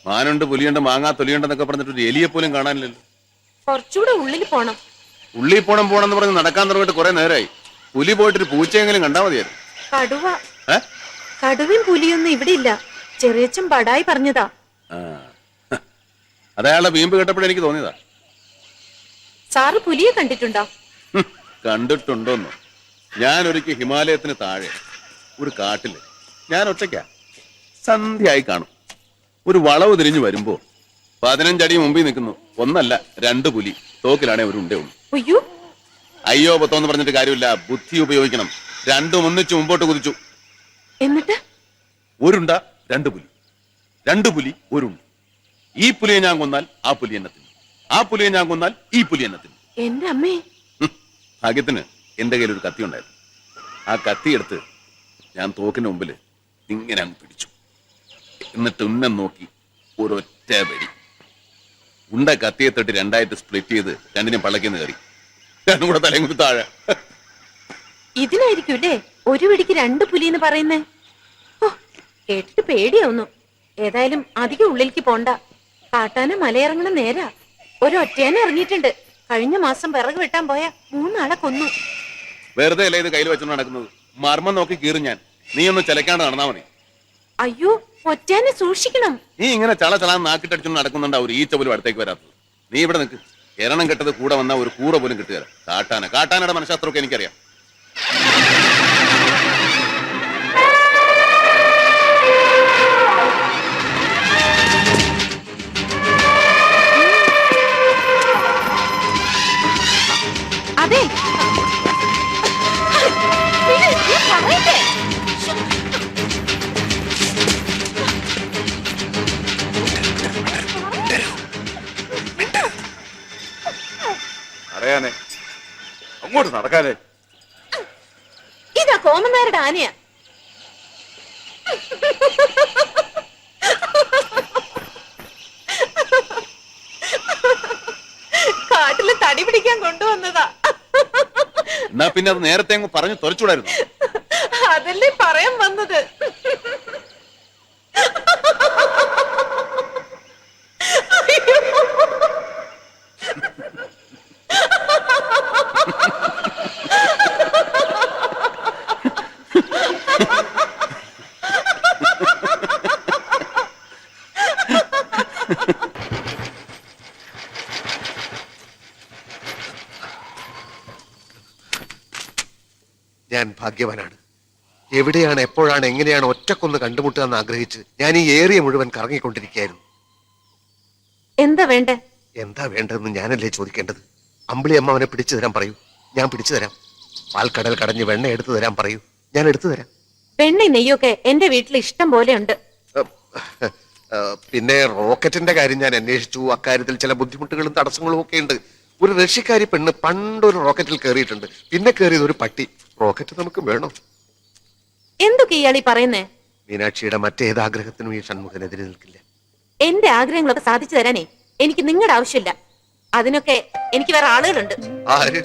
മാനുണ്ട്, പുലിയുണ്ട്, മാങ്ങാ തൊലിയുണ്ടെന്നൊക്കെ പറഞ്ഞിട്ട് ഒരു എലിയെ പോലും കാണാനില്ലല്ലോ. കുറച്ചുകൂടെ ഉള്ളിൽ പോണം. ഉള്ളിൽ പോണെന്ന് പറഞ്ഞ് നടക്കാൻ തുടങ്ങിയിട്ട് കുറെ നേരമായി. പുലി പോയിട്ടൊരു പൂച്ചയെങ്കിലും കണ്ടാ മതിയായിരുന്നു. കടുവ. കടുവയും പുലിയൊന്നും ഇവിടെ ഇല്ല. ചെറിയച്ഛൻ ബടായി പറഞ്ഞതാ. അതയാളുടെ വീമ്പ് കേട്ടപ്പോഴേ എനിക്ക് തോന്നിയതാ. സാറ് പുലിയെ കണ്ടിട്ടുണ്ടോ? കണ്ടിട്ടുണ്ടോന്നോ? ഞാൻ ഒരിക്കൽ ഹിമാലയത്തിന് താഴെ ഒരു കാട്ടില് ഞാൻ ഒറ്റയ്ക്കാ സന്ധ്യയായി കാണും. ഒരു വളവ് തിരിഞ്ഞു വരുമ്പോ 15 അടി മുമ്പിൽ നിൽക്കുന്നു. ഒന്നല്ല 2 പുലി. തോക്കിലാണെ ഒരു ഉണ്ടേ ഉള്ളൂ. അയ്യോ പൊത്തോന്ന് പറഞ്ഞിട്ട് കാര്യമില്ല, ബുദ്ധി ഉപയോഗിക്കണം. രണ്ടും ഒന്നിച്ചു മുമ്പോട്ട് കുതിച്ചു. എന്നിട്ട് ഒരുണ്ട 2 പുലി, 2 പുലി ഒരുണ്ട്. ഈ പുലിയെ ഞാൻ കൊന്നാൽ ആ പുലി എന്നെ തിന്നു, ആ പുലിയെ ഞാൻ കൊന്നാൽ ഈ പുലി എന്നെ തിന്നു. എന്റെ അമ്മേ. ഭാഗ്യത്തിന് എന്റെ കയ്യിൽ ഒരു കത്തി ഉണ്ടായിരുന്നു. ആ കത്തി എടുത്ത് ഞാൻ തോക്കിന് മുമ്പിൽ ഇങ്ങനെ അങ്ങ് പിടിച്ചു. എന്നിട്ട് ഉന്നം നോക്കി ഒരൊറ്റ വെടി. ഉണ്ട കത്തിയെ തൊട്ട് 2ആയിട്ട് സ്പ്ലിറ്റ് ചെയ്ത് രണ്ടിനും പള്ളക്കിന്ന് കയറി. രണ്ടും കൂടെ തലയും കുത്തി താഴെ. ഇതിനായിരിക്കും അല്ലേ ഒരു വെടിക്ക് 2 പുലി എന്ന് പറയുന്നേ? കേട്ടിട്ട് പേടിയാവുന്നു. ഏതായാലും അധികം ഉള്ളിലേക്ക് പോണ്ട. കാട്ടാന മലയിറങ്ങണ നേരാ. ഒരു ഒറ്റയാനെ ഇറങ്ങിയിട്ടുണ്ട്. കഴിഞ്ഞ മാസം വിറക് വെട്ടാൻ പോയ 3 ആളെ കൊന്നു. വെറുതെ അല്ലേ ഇത് കയ്യിൽ വെച്ചോണ്ട് നടക്കുന്നത്? മർമ്മം നോക്കി കീറും ഞാൻ. നീ ഒന്ന് ചിലക്കാണ്ട് നടന്നാ മതി. അയ്യോ, ഒറ്റയാനെ സൂക്ഷിക്കണം. നീ ഇങ്ങനെ ചളചളാന്ന് നാക്കിട്ടടിച്ചോണ്ട് നടക്കുന്നുണ്ടാ ഒരു ഈച്ച പോലും അടുത്തേക്ക് വരാത്തത്. നീ ഇവിടെ നിൽക്ക്. എരണം കെട്ടത് കൂടെ വന്ന ഒരു കൂറ പോലും കിട്ടുകയില്ല. കാട്ടാനയുടെ മനഃശാസ്ത്രമൊക്കെ എനിക്കറിയാം. അതെ, അറിയാനേ അങ്ങോട്ട് നടക്കാനേ. ഇതാ കോമനാരുടെ ആനയാ. കാട്ടില് തടി പിടിക്കാൻ കൊണ്ടുവന്നതാ. എന്നാ പിന്നെ അത് നേരത്തെ അങ്ങ് പറഞ്ഞു തുറച്ചുകൂടായിരുന്നു. അതല്ലേ പറയാൻ വന്നത്. ഞാൻ ഭാഗ്യവാനാണ്. എവിടെയാണ്, എപ്പോഴാണ്, എങ്ങനെയാണ് ഒറ്റക്കൊന്ന് കണ്ടുമുട്ടുക എന്ന് ആഗ്രഹിച്ച് ഞാൻ ഈ ഏരിയ മുഴുവൻ കറങ്ങിക്കൊണ്ടിരിക്കുകയായിരുന്നു. എന്താ വേണ്ടേ? എന്താ വേണ്ടതെന്ന് ഞാനല്ലേ ചോദിക്കേണ്ടത്? അമ്പിളി അമ്മ അവനെ പിടിച്ചു തരാൻ പറയൂ, ഞാൻ പിടിച്ചു തരാം. പാൽക്കടൽ കടഞ്ഞ് വെണ്ണ എടുത്തു തരാൻ പറയൂ, ഞാൻ എടുത്തു തരാം. വെണ്ണ നെയ്യൊക്കെ എന്റെ വീട്ടിൽ ഇഷ്ടം പോലെ ഉണ്ട്. പിന്നെ റോക്കറ്റിന്റെ കാര്യം ഞാൻ അന്വേഷിച്ചു. അക്കാര്യത്തിൽ ചില ബുദ്ധിമുട്ടുകളും തടസ്സങ്ങളും ഒക്കെ ഉണ്ട്. ഒരു റഷ്യക്കാരി പെണ്ണ് പണ്ടൊരു റോക്കറ്റിൽ കയറിയിട്ടുണ്ട്. പിന്നെ കയറിയത് ഒരു പട്ടി. റോക്കറ്റ് നമുക്ക് വേണം. എന്തൊക്കെ ഇയാളീ പറയുന്നേ? മീനാക്ഷിയുടെ മറ്റേതാഗ്രഹത്തിനും ഈ ഷൺമുഖനെതിരെ നിൽക്കില്ല. എന്റെ ആഗ്രഹങ്ങളൊക്കെ സാധിച്ചു തരാനേ എനിക്ക് നിങ്ങളുടെ ആവശ്യമില്ല. അതിനൊക്കെ എനിക്ക് വേറെ ആളുകളുണ്ട്. ആര്?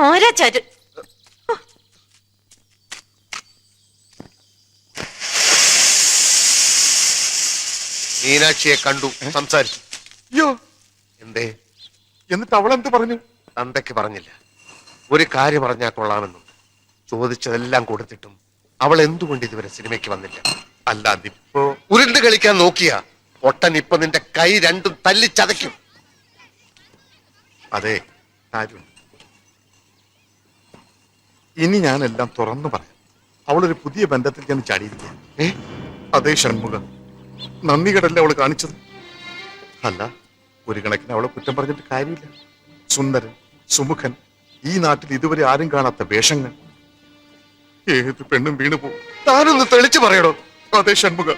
ആരാ ചാര്? മീനാക്ഷിയെ കണ്ടു, സംസാരിച്ചു. അയ്യോ, എന്തേ? എന്നിട്ട് അവൾ എന്ത് പറഞ്ഞു? തന്തയ്ക്ക് പറഞ്ഞില്ല. ഒരു കാര്യം പറഞ്ഞാൽ കൊള്ളാമെന്നും ചോദിച്ചതെല്ലാം കൊടുത്തിട്ടും അവൾ എന്തുകൊണ്ട് ഇതുവരെ സിനിമയ്ക്ക് വന്നില്ല? അല്ലാതിപ്പോ ഉരുണ്ട് കളിക്കാൻ നോക്കിയ ഒട്ടൻ ഇപ്പൊ നിന്റെ കൈ രണ്ടും തല്ലിച്ചതയ്ക്കും. അതെ, കാര്യം ഇനി ഞാനെല്ലാം തുറന്നു പറയാം. അവളൊരു പുതിയ ബന്ധത്തിൽ ഞാൻ ചാടിയിരിക്കുക. അതേ ഷൺമുഖ, നന്ദി കടല്ലേ അവള് കാണിച്ചത്. അല്ല, ഒരു കണക്കിന് അവളെ കുറ്റം പറഞ്ഞിട്ട് കാര്യമില്ല. സുന്ദരൻ, സുമുഖൻ, ഈ നാട്ടിൽ ഇതുവരെ ആരും കാണാത്ത വേഷങ്ങൾ. ഏത് പെണ്ണും വീണു പോകും. താനൊന്ന് തെളിച്ചു പറയണോ? അതെ ഷൺമുഖ,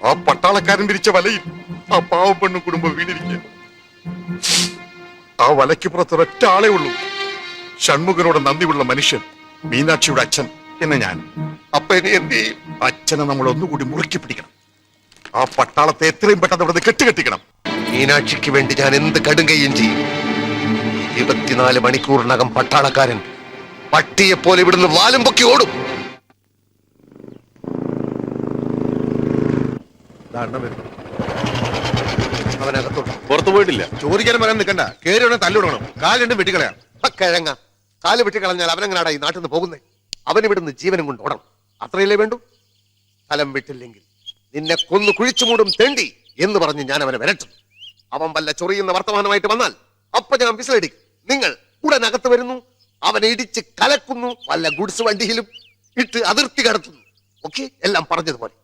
ആ പട്ടാളക്കാരൻ വിരിച്ച വലയിൽ ആ പാവ പെണ്ണും കുടുംബം വീണിരിക്കുക. ആ വലയ്ക്ക് പുറത്ത് ഒരൊറ്റ ആളേ ഉള്ളൂ. ഷൺമുഖനോട് നന്ദിയുള്ള മനുഷ്യൻ, മീനാക്ഷിയുടെ അച്ഛൻ എന്നെ ഞാൻ. അപ്പൊ ഇനി എന്ത് ചെയ്യും? അച്ഛനെ നമ്മൾ ഒന്നുകൂടി മുറുക്കി പിടിക്കണം. ആ പട്ടാളത്തെ എത്രയും പെട്ടെന്ന് ഇവിടെ കെട്ടുകെട്ടിക്കണം. മീനാക്ഷിക്ക് വേണ്ടി ഞാൻ എന്ത് കടുങ്കയും ചെയ്യും. 24 മണിക്കൂറിനകം പട്ടാളക്കാരൻ പട്ടിയെപ്പോലെ ഇവിടുന്ന് വാലും പൊക്കി ഓടും. ധാരണ വരുന്നു. അവനകത്തോട്ട്. പുറത്തു പോയിട്ടില്ല. ചോദിക്കാനും പറയാൻ നിൽക്കണ്ട. കേറി ഉടനെ തല്ലുടണം. കാല് രണ്ടും വെട്ടിക്കളയാം. കിഴങ്ങ കാല് വെട്ടിക്കളഞ്ഞാൽ അവനെങ്ങനാടാ ഈ നാട്ടിൽ നിന്ന് പോകുന്നേ? അവനിവിടുന്ന് ജീവനും കൊണ്ട് ഓടണം. അത്രയല്ലേ വേണ്ടു? സ്ഥലം വിട്ടില്ലെങ്കിൽ നിന്നെ കൊന്നു കുഴിച്ചു മൂടും തെണ്ടി എന്ന് പറഞ്ഞ് ഞാൻ അവനെ വരട്ടും. അവൻ വല്ല ചൊറിയുന്ന വർത്തമാനമായിട്ട് വന്നാൽ അപ്പൊ ഞാൻ വിസിലടിക്കും. നിങ്ങൾ ഉടനകത്ത് വരുന്നു, അവനെ ഇടിച്ച് കലക്കുന്നു, വല്ല ഗുഡ്സ് വണ്ടിയിലും ഇട്ട് അതിർത്തി കടത്തുന്നു. ഓക്കെ, എല്ലാം പറഞ്ഞതുപോലെ.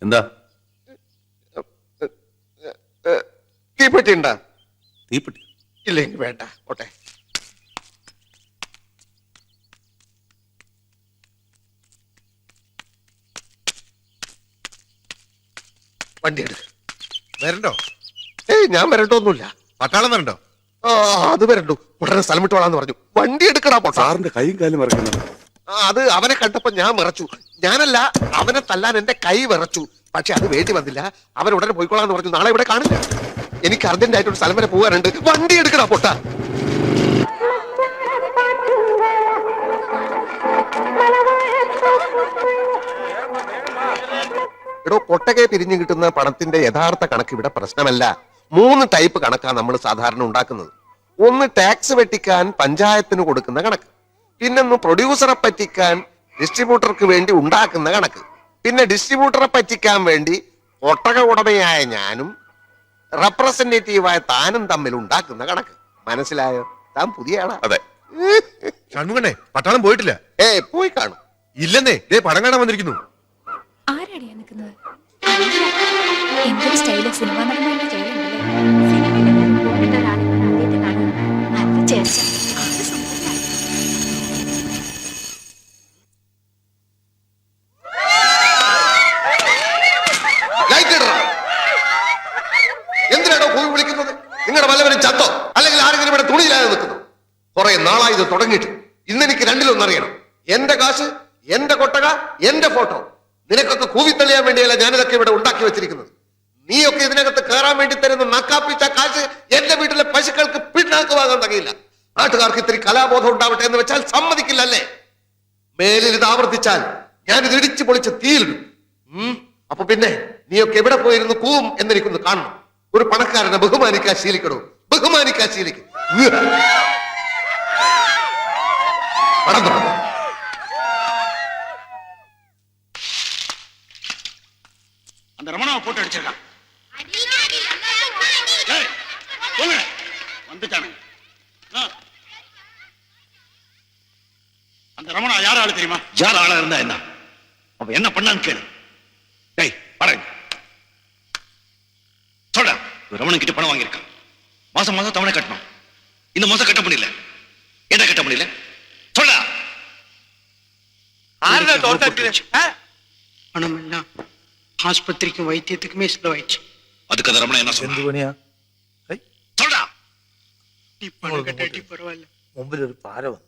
എന്താ തീപ്പെട്ടി ഉണ്ടാ? തീപ്പെട്ടി? ഇല്ലെങ്കിൽ വേണ്ട, ഓട്ടെ. വണ്ടി എടുക്ക. വരണ്ടോ? ഞാൻ വരണ്ടോന്നുമില്ല. പട്ടാളം വരണ്ടോ? അത് വരണ്ടു. ഉടനെ സ്ഥലം വിട്ടോളാന്ന് പറഞ്ഞു. വണ്ടി എടുക്കടാ പൊട്ടാ. സാറിന്റെ കൈയും കാലും മറക്കുന്നു. അത് അവനെ കണ്ടപ്പോ ഞാൻ വിറച്ചു. ഞാനല്ല, അവനെ തല്ലാൻ എന്റെ കൈ വിറച്ചു. പക്ഷെ അത് വേണ്ടി വന്നില്ല. അവൻ ഉടനെ പോയിക്കോളാന്ന് പറഞ്ഞു. നാളെ ഇവിടെ കാണില്ല. എനിക്ക് അർജന്റായിട്ട് ഒരു സ്ഥലം വരെ പോകാനുണ്ട്. വണ്ടി എടുക്കടാ പൊട്ടാ. എടോ, കൊട്ടകെ പിരിഞ്ഞു കിട്ടുന്ന പണത്തിന്റെ യഥാർത്ഥ കണക്ക് ഇവിടെ പ്രശ്നമല്ല. 3 ടൈപ്പ് കണക്കാണ് നമ്മൾ സാധാരണ ഉണ്ടാക്കുന്നത്. ഒന്ന് ടാക്സ് വെട്ടിക്കാൻ പഞ്ചായത്തിന് കൊടുക്കുന്ന കണക്ക്, പിന്നൊന്ന് പ്രൊഡ്യൂസറെ പറ്റിക്കാൻ ഡിസ്ട്രിബ്യൂട്ടർക്ക് വേണ്ടി ഉണ്ടാക്കുന്ന കണക്ക്, പിന്നെ ഡിസ്ട്രിബ്യൂട്ടറെ പറ്റിക്കാൻ വേണ്ടി ഒട്ടക ഉടമയായ ഞാനും റെപ്രസെന്റേറ്റീവായ താനും തമ്മിൽ ഉണ്ടാക്കുന്ന കണക്ക്. മനസ്സിലായോ? താൻ പുതിയ ആളാ. അതെ. ഷൺമുഖനെ, പട്ടാളം പോയിട്ടില്ല. പോയി കാണും. ഇല്ലെന്നേ, ദേ പടം കാണാൻ വന്നിരിക്കുന്നു. ആരാടിയാ നിൽക്കുന്നത്? എന്തൊരു സ്റ്റൈല്! സിനിമ നടന്മാരുടെ സ്റ്റൈലുണ്ടല്ലേ? നല്ല ചേർച്ച. എന്തിനാണോ പോയി വിളിക്കുന്നത്? നിങ്ങളുടെ വല്ലവരും ചത്തോ അല്ലെങ്കിൽ ആരെങ്കിലും ഇവിടെ തുണിയില്ലാതെ നിൽക്കുന്നു? കുറെ നാളായി ഇത് തുടങ്ങിയിട്ട്. ഇന്നെനിക്ക് രണ്ടിലൊന്നറിയണം. എന്റെ കാശ്, എന്റെ കൊട്ടക, എന്റെ ഫോട്ടോ. നിനക്കൊക്കെ കൂവിത്തള്ളിയാൻ വേണ്ടിയല്ല ഞാനിതൊക്കെ ഇവിടെ ഉണ്ടാക്കി വെച്ചിരിക്കുന്നത്. നീയൊക്കെ ഇതിനകത്ത് കയറാൻ വേണ്ടി തരുന്ന നക്കാപ്പിച്ച കാശ് എന്റെ വീട്ടിലെ പശുക്കൾക്ക് പിന്നാക്ക് വാങ്ങാൻ തകയില്ല. നാട്ടുകാർക്ക് ഇത്തിരി കലാബോധം ഉണ്ടാവട്ടെ എന്ന് വെച്ചാൽ സമ്മതിക്കില്ല അല്ലേ? മേലിൽ ഇത് ആവർത്തിച്ചാൽ ഞാനിത് ഇടിച്ചു പൊളിച്ച് തീയിലിടും. അപ്പൊ പിന്നെ നീയൊക്കെ എവിടെ പോയിരുന്നു കൂവും എന്നെനിക്കൊന്ന് കാണണം. ഒരു പണക്കാരനെ ബഹുമാനിക്കാൻ ശീലിക്കണോ? ബഹുമാനിക്കാൻ ശീലിക്കും. പണം തുടങ്ങും. அந்த ரமணாவை போட்டு அடிச்சிருக்கான். வந்துட்டானுங்க. அந்த ரமணா யார் ஆளு தெரியுமா? யார் ஆளா இருந்தா என்ன? அவன் என்ன பண்ணான்னு கேளு. டேய் படங்க சொல்ற. ரமணன் கிட்ட பணம் வாங்கியிருக்கான். மாசம் மாசம் தவணை கட்டணும். இந்த மாசம் கட்ட முடியல. என்ன கட்ட முடியல? சொல்ற. பணம் எல்லாம் ஆஸ்பத்திரிக்கும் வைத்தியத்துக்குமே செலவாயிடுச்சு. அதுக்கு அந்த ரமணன் என்ன சொன்னா? சொல்றா. நீ பணம் கட்டாட்டி பரவாயில்ல. മുമ്പിലൊരു പാര വന്നു.